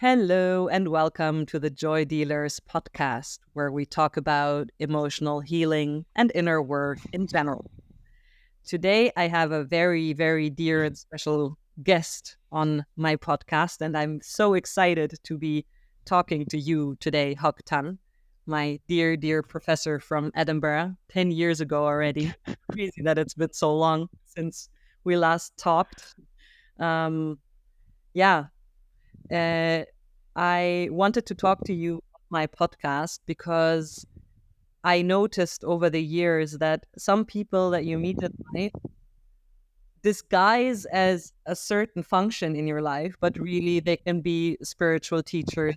Hello and welcome to the Joy Dealers podcast, where we talk about emotional healing and inner work in general. Today, I have a very, very dear and special guest on my podcast, and I'm so excited to be talking to you today, Hock Tan, my dear, dear professor from Edinburgh, 10 years ago already. Crazy that it's been so long since we last talked. Um, yeah, uh, I wanted to talk to you on my podcast because I noticed over the years that some people that you meet in life disguise as a certain function in your life, but really they can be spiritual teachers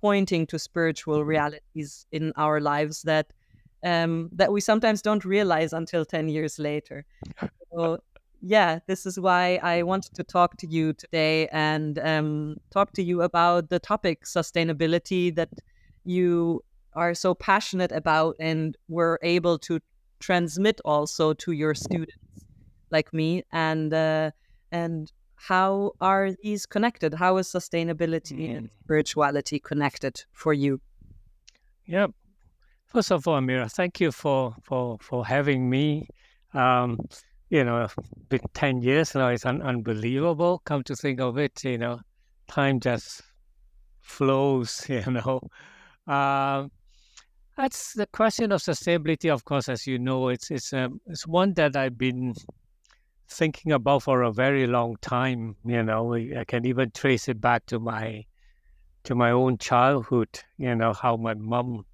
pointing to spiritual realities in our lives that we sometimes don't realize until 10 years later. So, yeah, this is why I wanted to talk to you today and talk to you about the topic sustainability that you are so passionate about and were able to transmit also to your students like me. And how are these connected? How is sustainability and Mm. spirituality connected for you? Yeah. First of all, Amira, thank you for having me. Um, been 10 years now. It's unbelievable. Come to think of it, time just flows, Um, that's the question of sustainability, of course, as you know, it's one that I've been thinking about for a very long time. I can even trace it back to my own childhood, how my mom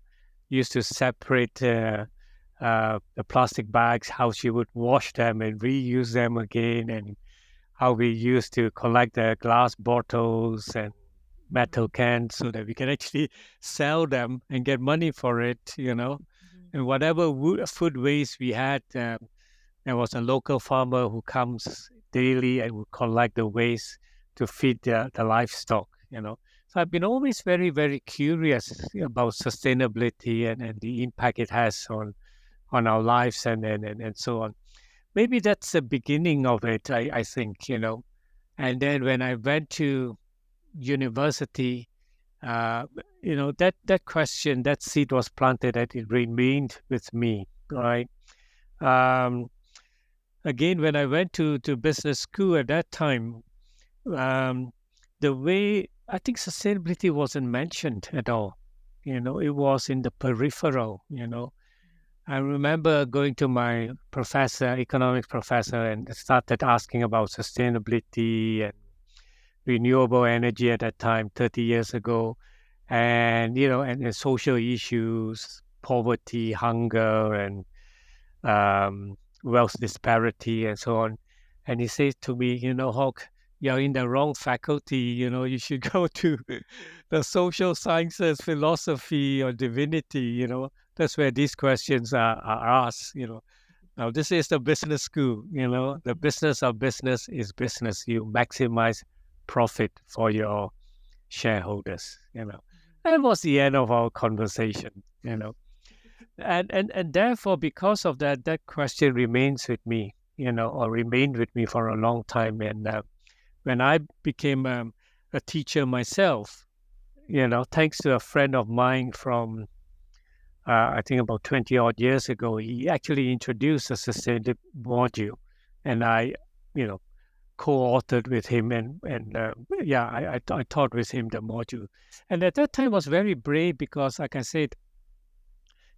used to separate the plastic bags, how she would wash them and reuse them again, and how we used to collect the glass bottles and metal cans so that we can actually sell them and get money for it. Mhm. And whatever food waste we had, there was a local farmer who comes daily and would collect the waste to feed the livestock. So I've been always very, very curious about sustainability and the impact it has on our lives and so on. Maybe that's the beginning of it, I think. And then when I went to university, uh, that question, that seed was planted and it remained with me, right? Um, Again, when I went to business school at that time, um, the way I think sustainability wasn't mentioned at all. It was in the peripheral. I remember going to my professor, economics professor, and started asking about sustainability and renewable energy at that time, 30 years ago, and social issues, poverty, hunger, and wealth disparity, and so on. And he says to me, Hawk, you're in the wrong faculty. You should go to the social sciences, philosophy, or divinity. That's where these questions are asked. Now, this is the business school. The business of business is business. You maximize profit for your shareholders. That was the end of our conversation. And therefore, because of that, that question remains with me, or remained with me for a long time. And when I became a teacher myself, thanks to a friend of mine from I think about 20 odd years ago, he actually introduced a sustainability module, and I, you know, co-authored with him, and yeah, I taught with him the module, and at that time was very brave because, like I said,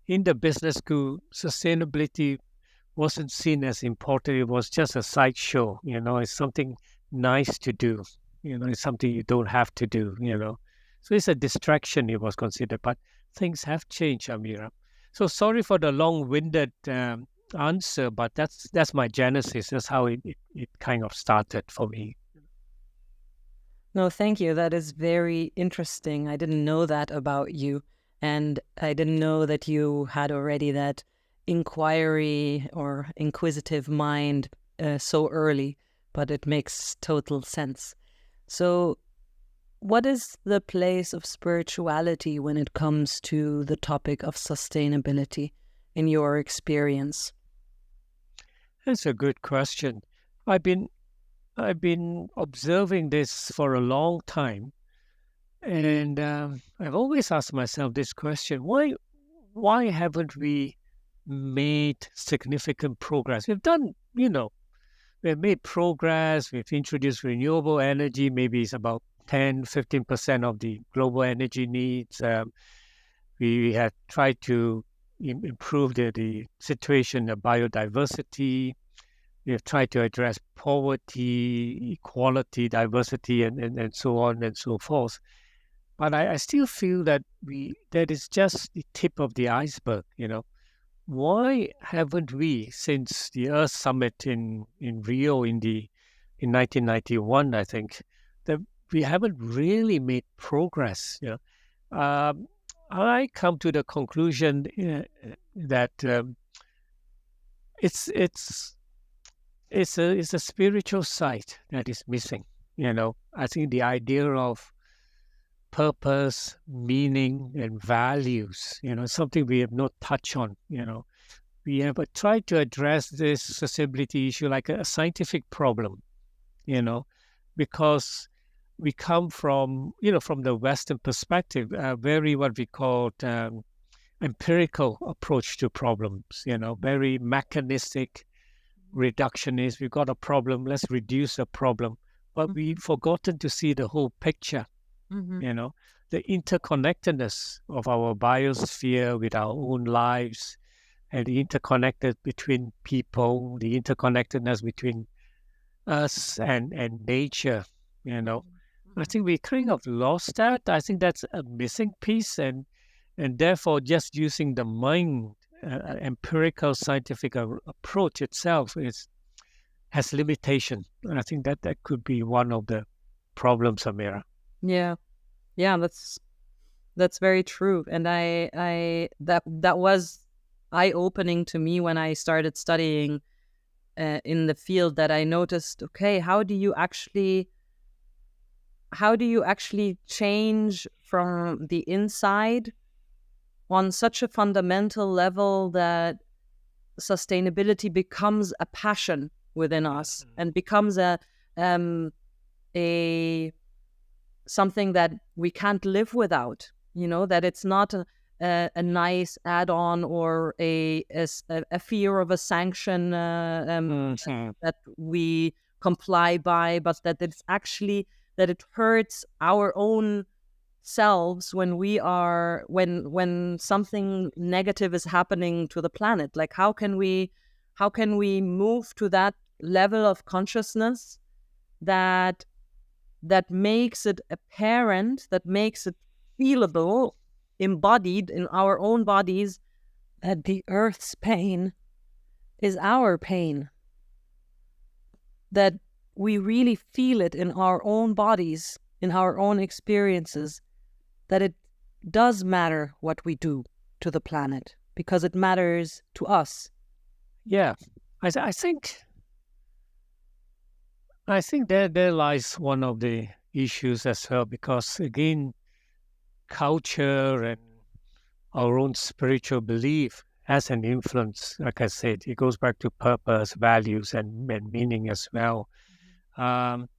in the business school, sustainability wasn't seen as important. It was just a sideshow. It's something nice to do. It's something you don't have to do. So it's a distraction, it was considered. But things have changed, Amira. So sorry for the long-winded answer, but that's my genesis. That's how it kind of started for me. No, thank you. That is very interesting. I didn't know that about you. And I didn't know that you had already that inquiry or inquisitive mind so early, but it makes total sense. So, what is the place of spirituality when it comes to the topic of sustainability in your experience? That's a good question. I've been I've been observing this for a long time. And I've always asked myself this question: why haven't we made significant progress? We've done, we've made progress. We've introduced renewable energy. Maybe it's about 10-15% of the global energy needs. We have tried to improve the situation of biodiversity. We have tried to address poverty, equality, diversity, and so on and so forth. But I still feel that that is just the tip of the iceberg. Why haven't we, since the Earth Summit in Rio in 1991, I think, that we haven't really made progress. Um, I come to the conclusion that it's it's it's a spiritual side that is missing. I think the idea of purpose, meaning, and values, something we have not touched on. We have tried to address this sustainability issue like a scientific problem, you know, because we come from the Western perspective, very what we call empirical approach to problems, very mechanistic, reductionist. We've got a problem, let's reduce the problem. But we've forgotten to see the whole picture, Mm-hmm. you know, the interconnectedness of our biosphere with our own lives, and the interconnected between people, the interconnectedness between us and nature. You know, I think we kind of lost that. I think that's a missing piece, and therefore just using the mind, empirical scientific approach itself has limitation. And I think that could be one of the problems, Amira. Yeah, yeah, that's very true. And I that was eye opening to me when I started studying in the field, that I noticed, okay, how do you actually change from the inside on such a fundamental level that sustainability becomes a passion within us and becomes a something that we can't live without, that it's not a nice add-on or a fear of a sanction Mhm. that we comply by, but that it's actually that it hurts our own selves when when something negative is happening to the planet. Like, how can we move to that level of consciousness that makes it apparent, that makes it feelable, embodied in our own bodies, that the earth's pain is our pain, that we really feel it in our own bodies, in our own experiences, that it does matter what we do to the planet because it matters to us. Yeah, I think there lies one of the issues as well, because again, culture and our own spiritual belief has an influence. Like I said, it goes back to purpose, values, and meaning as well. Um,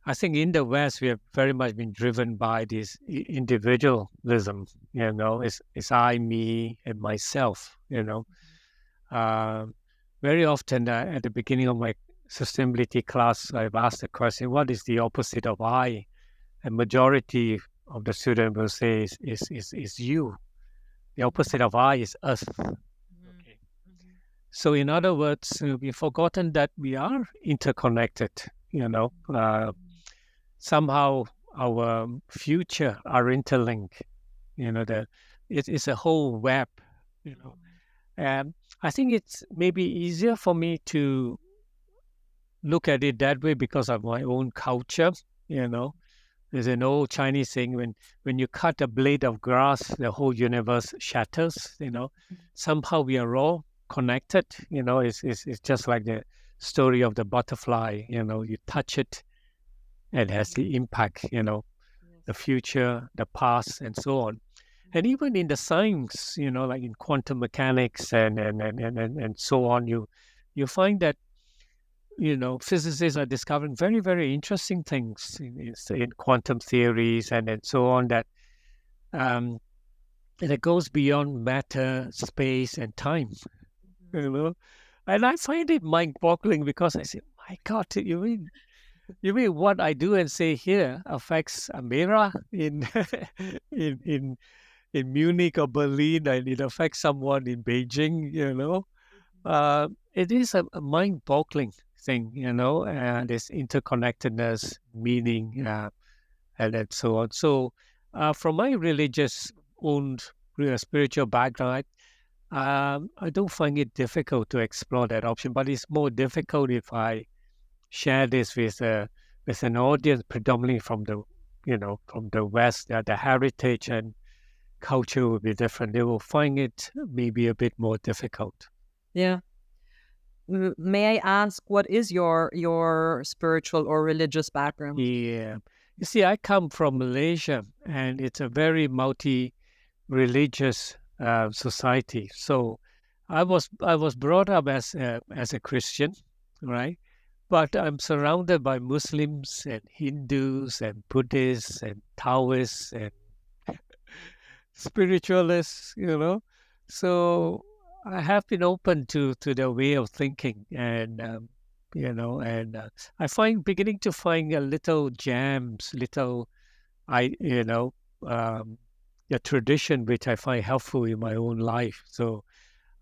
I think in the West, we have very much been driven by this individualism. It's I, me, and myself. Um, Very often at the beginning of my sustainability class, I've asked the question, "What is the opposite of I?" And majority of the students will say is you. The opposite of I is us. Okay. So in other words, we've forgotten that we are interconnected. Somehow our future are interlinked. That it's a whole web. You know, and I think it's maybe easier for me to look at it that way because of my own culture. You know, there's an old Chinese saying, when you cut a blade of grass, the whole universe shatters. Somehow we are all connected. It's just like the story of the butterfly. You touch it, it has the impact. The future, the past, and so on. And even in the science, like in quantum mechanics and so on, you find that physicists are discovering very, very interesting things in quantum theories and so on um, that goes beyond matter, space, and time. You know, and I find it mind-boggling because I say, "My God, you mean what I do and say here affects Amira in in in in Munich or Berlin, and it affects someone in Beijing?" It is a mind-boggling thing, this interconnectedness, meaning, and so on. So, from my religious own spiritual background, I don't find it difficult to explore that option, but it's more difficult if I share this with an audience predominantly from the West. The heritage and culture will be different. They will find it maybe a bit more difficult. Yeah. May I ask, what is your spiritual or religious background? Yeah. You see, I come from Malaysia, and it's a very multi-religious society. So, I was brought up as a Christian, right? But I'm surrounded by Muslims and Hindus and Buddhists and Taoists and spiritualists. So I have been open to their way of thinking, and I find beginning to find a little gems, little I you know a tradition which I find helpful in my own life. So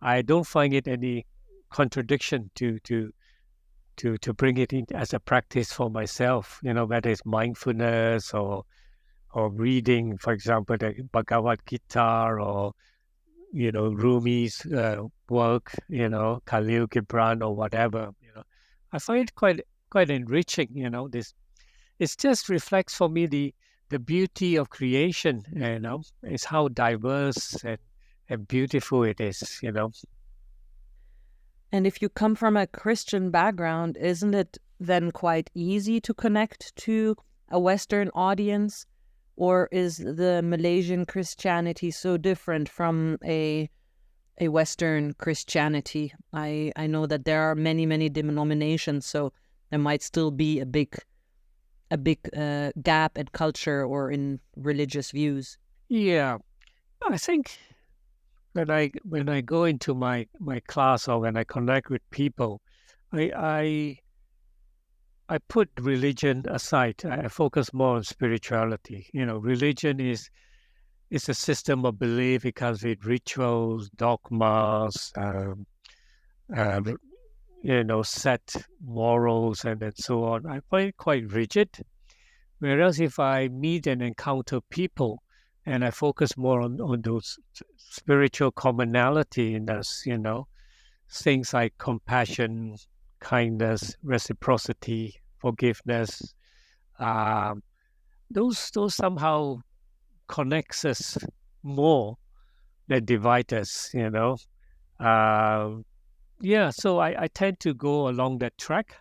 I don't find it any contradiction to bring it in as a practice for myself. Whether it's mindfulness or reading, for example, the Bhagavad Gita, or Rumi's work, Khalil Gibran or whatever. I find it quite enriching. This it just reflects for me the beauty of creation. It's how diverse and beautiful it is. And if you come from a Christian background, isn't it then quite easy to connect to a Western audience? Or is the Malaysian Christianity so different from a Western Christianity? I know that there are many, many denominations, so there might still be a big gap in culture or in religious views. Yeah, I think when I go into my class, or when I connect with people, I I I put religion aside. I focus more on spirituality. Religion is a system of belief. It comes with rituals, dogmas, uh, set morals, and so on. I find it quite rigid. Whereas if I meet and encounter people, and I focus more on those spiritual commonality in us, things like compassion, kindness, reciprocity, forgiveness, um, those somehow connects us more than divide us. Um, yeah, so I tend to go along that track.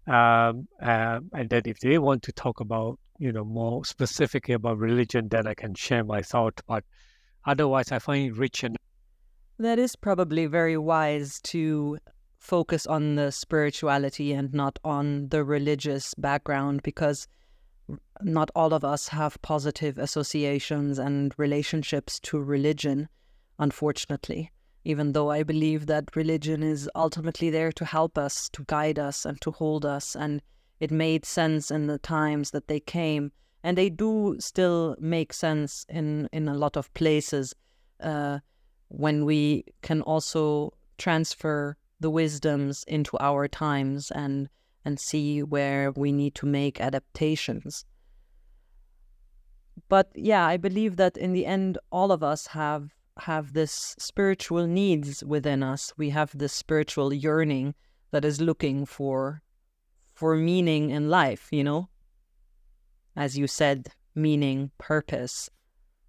And then if they want to talk about, more specifically about religion, then I can share my thought. But otherwise, I find it rich and That is probably very wise to focus on the spirituality and not on the religious background, because not all of us have positive associations and relationships to religion, unfortunately. Even though I believe that religion is ultimately there to help us, to guide us, and to hold us. And it made sense in the times that they came. And they do still make sense in a lot of places, uh, when we can also transfer the wisdoms into our times and see where we need to make adaptations. But yeah, I believe that in the end, all of us have this spiritual needs within us. We have this spiritual yearning that is looking for meaning in life. As you said, meaning, purpose,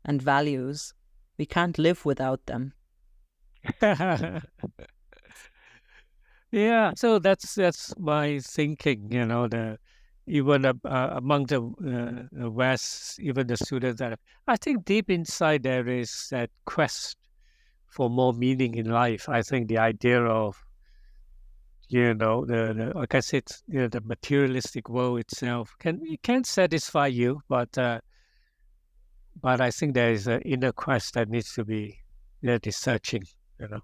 and values. We can't live without them. yeah. So that's my thinking. The even among the West, even the students that I think deep inside there is that quest for more meaning in life. I think the idea of Like I said, the materialistic world itself can satisfy you, but I think there is an inner quest that needs to be that is searching. You know.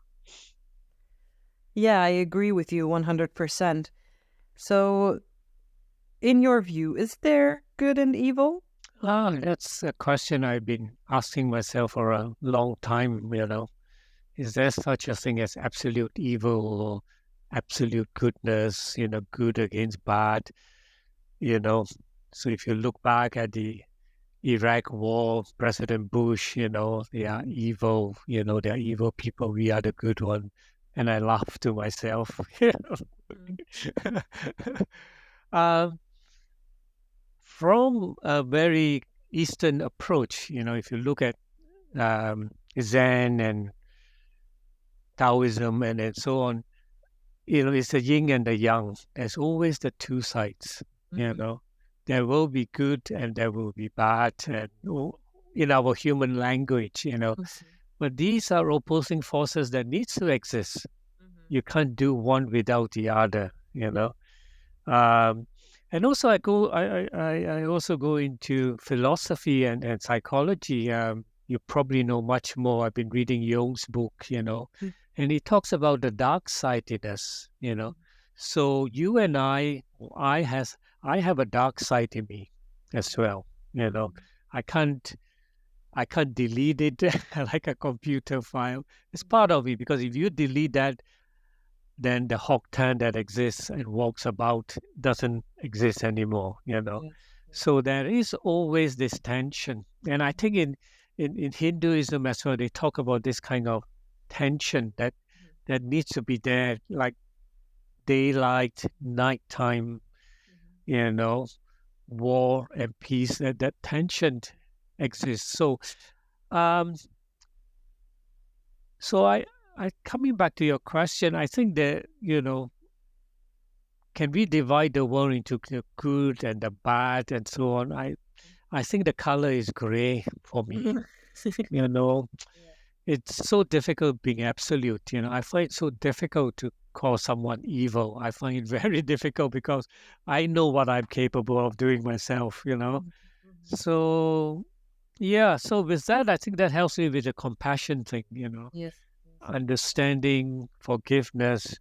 Yeah, I agree with you 100%. So, in your view, is there good and evil? That's a question I've been asking myself for a long time. Is there such a thing as absolute evil or absolute goodness? Good against bad. You know. So if you look back at the Iraq War, President Bush, they are evil. They are evil people. We are the good one. And I laugh to myself. Mm. um, from a very Eastern approach, if you look at Zen and Taoism and so on, it's the yin and the yang. There's always the two sides. Mhm. There will be good and there will be bad, and in our human language, Mhm. But these are opposing forces that needs to exist. Mhm. You can't do one without the other. Um, and also, I also go into philosophy and psychology. You probably know much more. I've been reading Jung's book, Mhm. and he talks about the dark side in us. So you and I have a dark side in me as well. Mhm. I can't I can't delete it like a computer file. It's Mhm. part of it because if you delete that, then the Hock Tan that exists and walks about doesn't exist anymore. Yes. So there is always this tension. And I think in Hinduism as well, they talk about this kind of tension that needs to be there, like daylight, nighttime, you know, war and peace, that tension exists. Um, so I coming back to your question, I think that, can we divide the world into the good and the bad and so on? I think the color is gray for me. Mhm. You know, Yeah. it's so difficult being absolute. I find it so difficult to call someone evil. I find it very difficult because I know what I'm capable of doing myself. Mhm. Mhm. So, yeah. So, with that, I think that helps me with the compassion thing, Yes. Yes. understanding, forgiveness,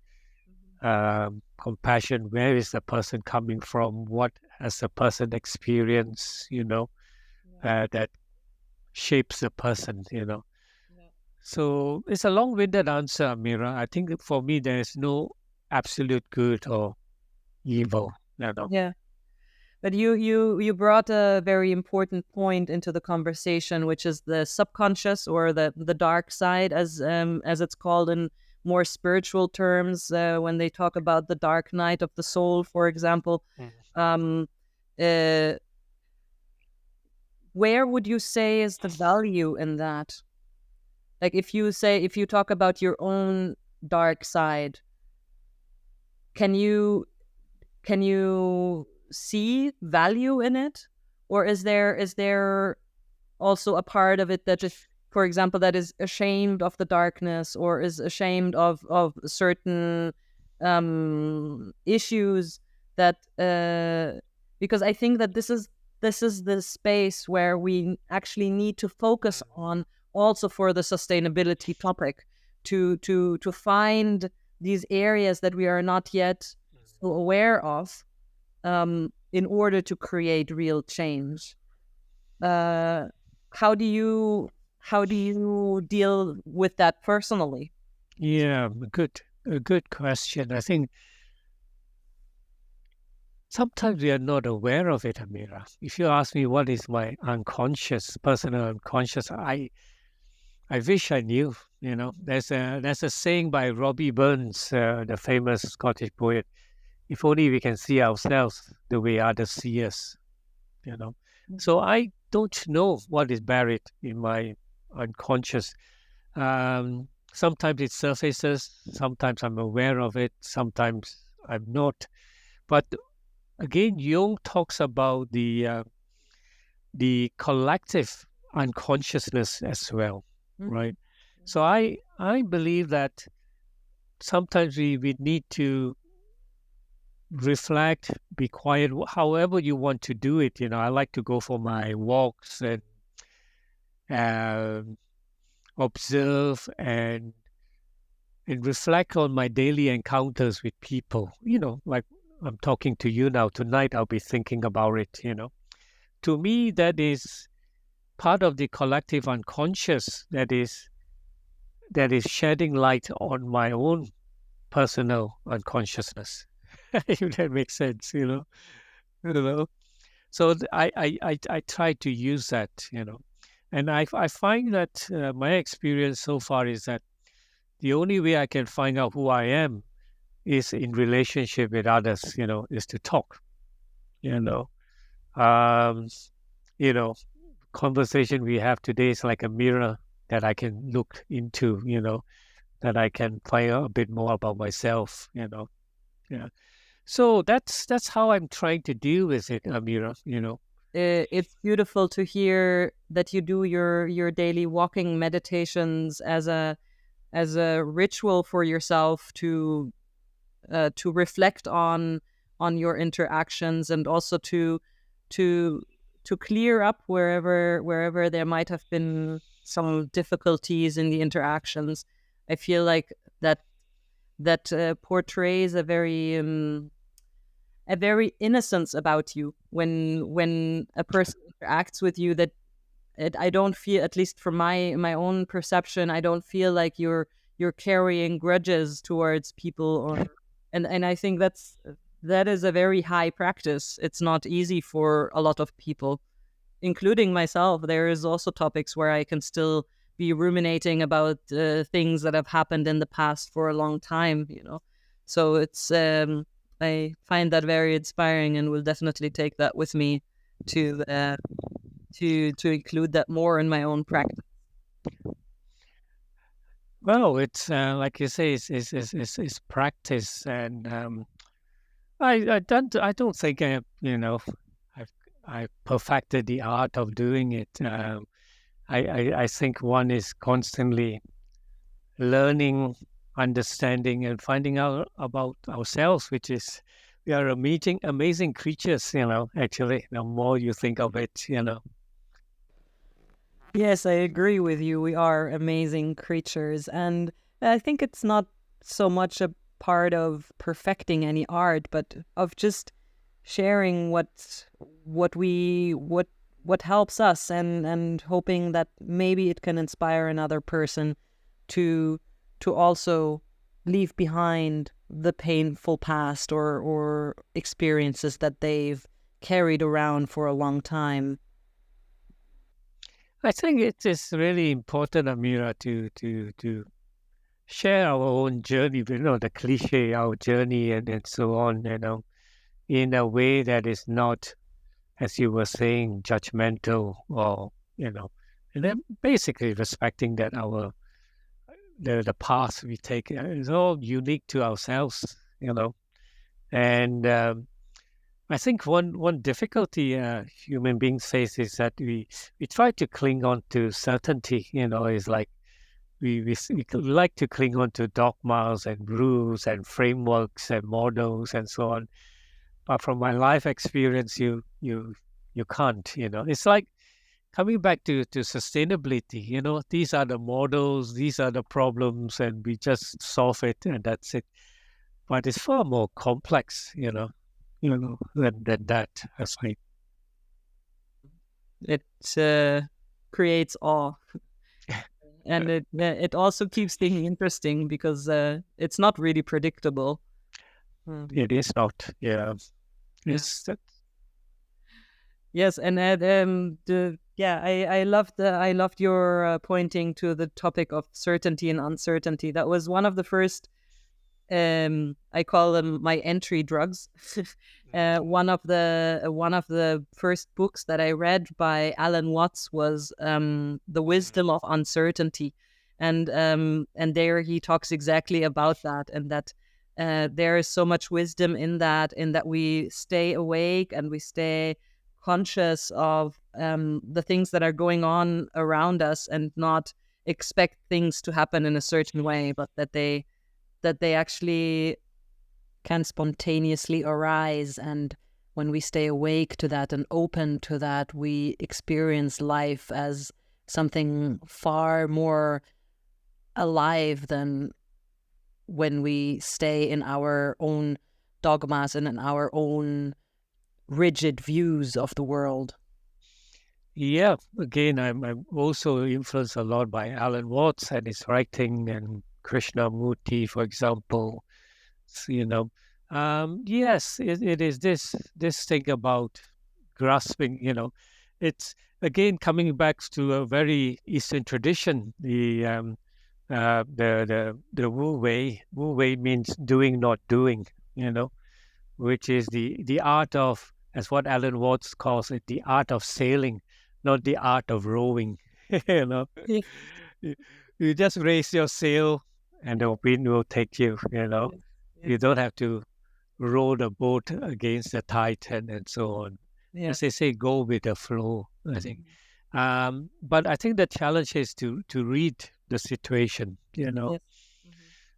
Mhm. compassion. Where is the person coming from? What has the person experienced? Yeah. That shapes the person. Yeah. So it's a long-winded answer, Mira. I think for me, there's no absolute good or evil. Yeah. But you brought a very important point into the conversation, which is the subconscious or the dark side, as it's called in more spiritual terms, when they talk about the dark night of the soul, for example. Mm. Um, uh, where would you say is the value in that? Like, if you talk about your own dark side, can you can you see value in it, or is there also a part of it that just, for example, that is ashamed of the darkness or is ashamed of certain issues that because I think that this is the space where we actually need to focus on, also for the sustainability topic, to find these areas that we are not yet so aware of, in order to create real change. uh, how do you deal with that personally? Yeah, a good question. I think sometimes we are not aware of it, Amira. If you ask me what is my personal unconscious, I wish I knew. There's a saying by Robbie Burns, the famous Scottish poet. If only we can see ourselves the way others see us. You know. So I don't know what is buried in my unconscious. Sometimes it surfaces. Sometimes I'm aware of it. Sometimes I'm not. But again, Jung talks about the collective unconsciousness as well, Mhm. right? So I believe that sometimes we need to. reflect, be quiet, however you want to do it. I like to go for my walks and um observe and reflect on my daily encounters with people. Like I'm talking to you now. Tonight, I'll be thinking about it. To me, that is part of the collective unconscious that is shedding light on my own personal unconsciousness. If that makes sense. You know. So I try to use that. And I find that my experience so far is that the only way I can find out who I am is in relationship with others, is to talk, you know. Um, you know, conversation we have today is like a mirror that I can look into, that I can find out a bit more about myself. Yeah. So that's how I'm trying to deal with it, Amira. It's beautiful to hear that you do your daily walking meditations as a ritual for yourself to reflect on your interactions, and also to to clear up wherever there might have been some difficulties in the interactions. I feel like that portrays a very innocence about you when a person interacts with you, that I don't feel, at least from my own perception, I don't feel like you're carrying grudges towards people, and I think that is a very high practice. It's not easy for a lot of people, including myself. There is also topics where I can still be ruminating about things that have happened in the past for a long time. So it's I find that very inspiring, and will definitely take that with me to to include that more in my own practice. Well, it's like you say, it's practice, and I don't think I've I perfected the art of doing it. I think one is constantly learning, understanding, and finding out about ourselves, which is we are amazing creatures. Actually, the more you think of it. Yes, I agree with you. We are amazing creatures. And I think it's not so much a part of perfecting any art, but of just sharing what helps us, and hoping that maybe it can inspire another person to to also leave behind the painful past, or experiences that they've carried around for a long time. I think it is really important, Amira, to share our own journey, the cliche, our journey, and so on, in a way that is not, as you were saying, judgmental, or, and then basically respecting that the path we take is all unique to ourselves. And I think one difficulty human beings face is that we try to cling on to certainty. Is like we like to cling on to dogmas and rules and frameworks and models and so on. But from my life experience, you can't. It's like coming back to sustainability. These are the models, these are the problems, and we just solve it, and that's it. But it's far more complex, than that. As I It creates awe, and it also keeps things interesting because it's not really predictable. Mm. it is not. Yeah, Yeah. it's that. Yes, and the yeah, I loved your pointing to the topic of certainty and uncertainty. That was one of the first, I call them my entry drugs. One of the first books that I read by Alan Watts was The Wisdom of Uncertainty, and there he talks exactly about that, and that there is so much wisdom in that we stay awake and we stay conscious of the things that are going on around us, and not expect things to happen in a certain way, but that they actually can spontaneously arise. And when we stay awake to that and open to that, we experience life as something far more alive than when we stay in our own dogmas and in our own rigid views of the world. Yeah, again, I'm also influenced a lot by Alan Watts and his writing, and Krishnamurti, for example. You know, yes, it is this thing about grasping. It's again coming back to a very Eastern tradition. The Wu Wei. Wu Wei means doing, not doing. Which is the art of, as what Alan Watts calls it, the art of sailing, not the art of rowing. you know, Yeah. you, you just raise your sail, and the wind will take you. Yes. You Yes. don't have to row the boat against the tide and so on. As Yes. they say, go with the flow. I think, Mhm. but I think the challenge is to read the situation, Yes. Mhm.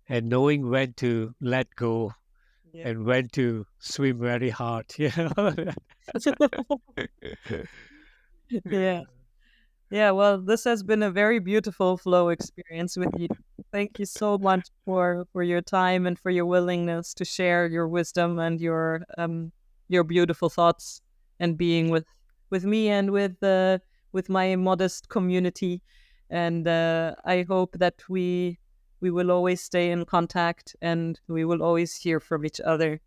and knowing when to let go Yeah. and when to swim very hard. Yeah. Yeah, well, this has been a very beautiful flow experience with you. Thank you so much for your time and for your willingness to share your wisdom and your beautiful thoughts and being with me and with my modest community. And I hope that we will always stay in contact and we will always hear from each other.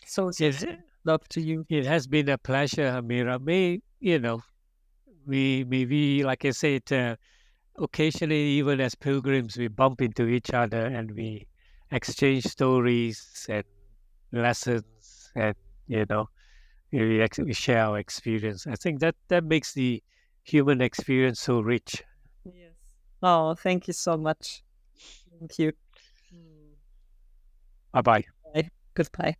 So it, love to you. it has been a pleasure, Amira. We like I said, occasionally, even as pilgrims, we bump into each other and we exchange stories and lessons, and you know, we share our experience. I think that makes the human experience so rich. Yes. Oh, thank you so much. Thank you. Bye bye. Bye. Goodbye.